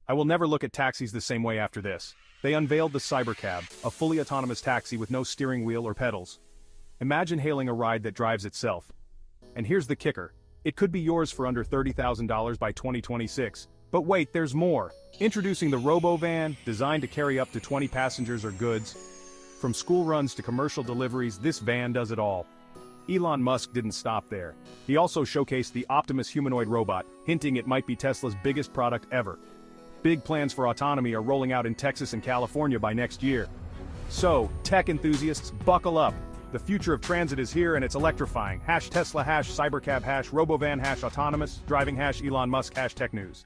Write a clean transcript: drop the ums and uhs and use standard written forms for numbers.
I will never look at taxis the same way after this. They unveiled the Cybercab, a fully autonomous taxi with no steering wheel or pedals. Imagine hailing a ride that drives itself. And here's the kicker. It could be yours for under $30,000 by 2026. But wait, there's more. Introducing the Robovan, designed to carry up to 20 passengers or goods. From school runs to commercial deliveries, this van does it all. Elon Musk didn't stop there. He also showcased the Optimus humanoid robot, hinting it might be Tesla's biggest product ever. Big plans for autonomy are rolling out in Texas and California by next year. So, tech enthusiasts, buckle up. The future of transit is here and it's electrifying. #Tesla, #Cybercab, #Robovan, #Autonomous, driving #Elon Musk, #Tech News.